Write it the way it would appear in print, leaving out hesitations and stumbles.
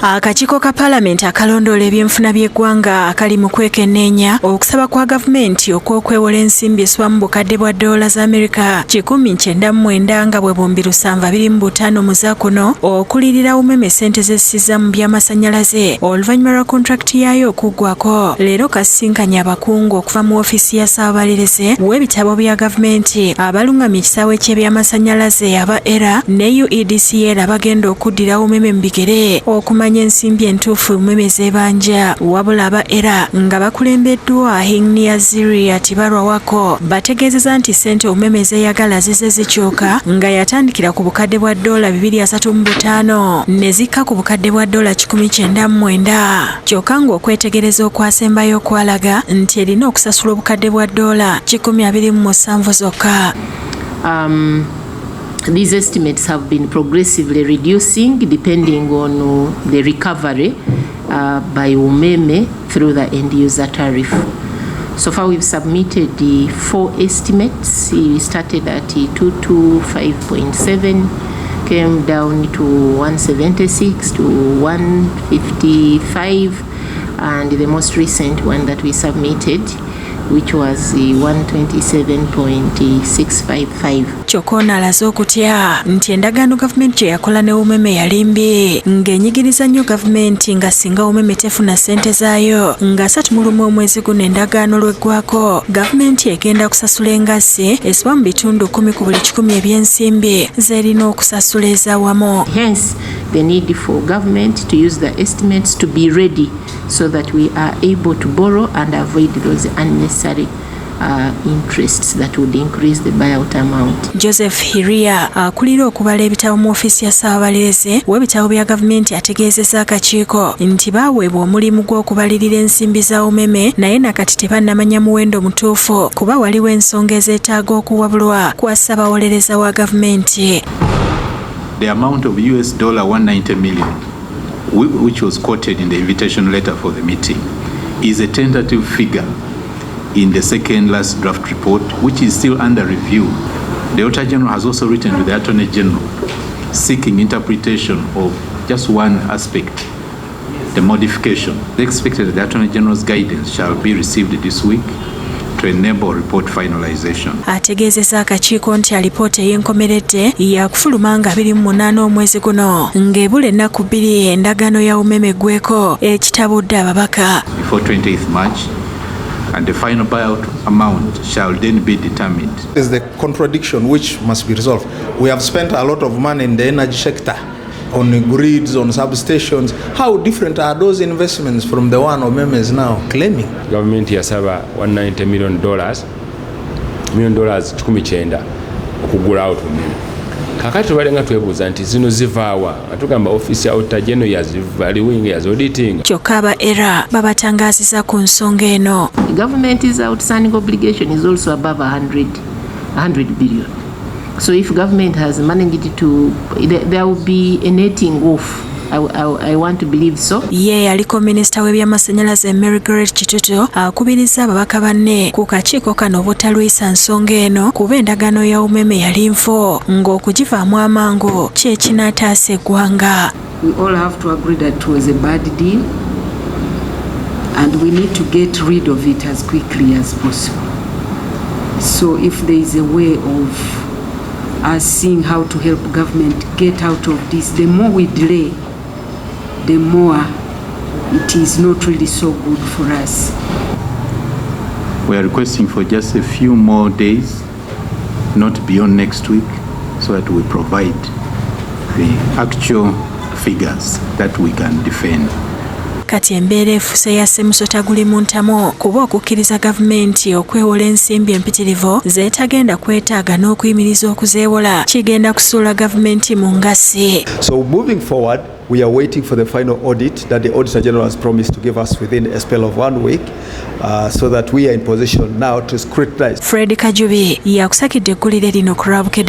Akakiiko ka palamenti akalondoola ebyenfuna by'eggwanga akali mu kwekenneenya okusaba kwa gavumenti okw'okwewola ensimbi eswa mu bukadde bwa doola za Amerika 199 nga bwe bombi 725 mu zaakuno okuliyirira Umeme sente z'essiza mu by'amasannyalaze oluvannyuma lwa kontrakiti yaayo okuggwako. Leero kasisinkanye abakungu okuva mu ofiisi ya Ssaababalirizi w'ebitabo bya gavumenti abalungamya ekisaawe ky'ebyamasannyalaze aba ERA ne UEDCL abagenda okuddira Umeme mu bigere okumanya ensimbi entuufu Umeme z'ebanja. Wabula aba ERA nga bakulembeddwa Hingnia Ziri ati balwawako bategeezeza nti sente Umeme z'eyagala zize zikyuka nga yatandikira ku bukadde bwa doola 235 ne zikka ku bukadde bwa doola 199 kyokka ng'okwetegereza okwasembyeyo kwalaga nti erina okusasula obukadde bwa doola 127 zokka. These estimates have been progressively reducing depending on the recovery by Umeme through the end-user tariff. So far we've submitted the 4 estimates. We started at 225.7, came down to 176 to 155, and the most recent one that we submitted, which was 127.655. Kyokka alaze okutya nti endagaano gavumenti gye yakola ne Umeme yali mbi ng'enyigiriza nnyo gavumenti nga singa Umeme tefuna sente zaayo nga 31 omwezi guno endagaano lw'eggwako gavumenti egenda kusasula engassi esiba mu bitundu 10 ku buli 100 eby'ensimbi z'erina okusasula ez'awamu. Hence the need for government to use the estimates to be ready so that we are able to borrow and avoid those unnecessary interests that would increase the buyout amount. Joseph Hiria akulira okubala ebitabo mu ofiisi ya Ssaababalirizi w'ebitabo bya gavumenti ategeezezza akakiiko nti baaweebwa omulimu gw'okubalirira ensimbi za Umeme naye nakati tebannamanya muwendo mutuufu kuba waliwo ensonga ezeetaaga okuwabulwa kwa ssaabawolereza wa gavumenti. The amount of $190 million which was quoted in the invitation letter for the meeting is a tentative figure in the second last draft report, which is still under review. The Auditor General has also written to the Attorney General seeking interpretation of just one aspect, the modification. They expected that the Attorney General's guidance shall be received this week to enable report finalization. Ategeezezza akakiiko nti alipoota ey'enkomeredde yakufuluma nga 28 omwezi guno ng'ebula ennaku 2 endagaano ya Umeme eggweko ekitabudde ababaka. Before 20th March, and the final buyout amount shall then be determined. There's the contradiction which must be resolved. We have spent a lot of money in the energy sector, on grids, on substations. How different are those investments from the one Umeme is now claiming? Government yasaba $190 million, $19 okugula out Umeme. Kakati tubalenga twebuuza nti zino zivaawa atugamba ofiisi ya Auditor General yazivaliwinga yazauditing. Kyokka aba ERA babatangaazizza ku nsonga eno. The government's outstanding obligation is also above 100 billion. So if government has managed to, there will be a netting off. I want to believe so. Ye aliko minisita w'ebyamasannyalaze Mweruka Kitutu akubiriza ababaka banne ku kakiiko kano obutalwisa nsonga eno kuba endagaano ya Umeme yali nfo ng'okugivaamu amangu kyekinaataasa eggwanga. We all have to agree that it was a bad deal and we need to get rid of it as quickly as possible. So if there is a way of us seeing how to help government get out of this, the more we delay, the more it is not really so good for us. We are requesting for just a few more days, not beyond next week, so that we provide the actual figures that we can defend. Kati embeera efuuse yasse musota guli mu ntamu kuba okukkiriza gavumenti okwewola ensimbi empitirivu zeetagenda kwetaaga n'okuyimiriza okuzeewola kigenda kusuula gavumenti mu ngassi. So moving forward, we are waiting for the final audit that the Auditor General has promised to give us within a spell of 1 week, so that we are in position now to scrutinize. Fred Kajubi yakusakidde eggulire lino ku Bukedde.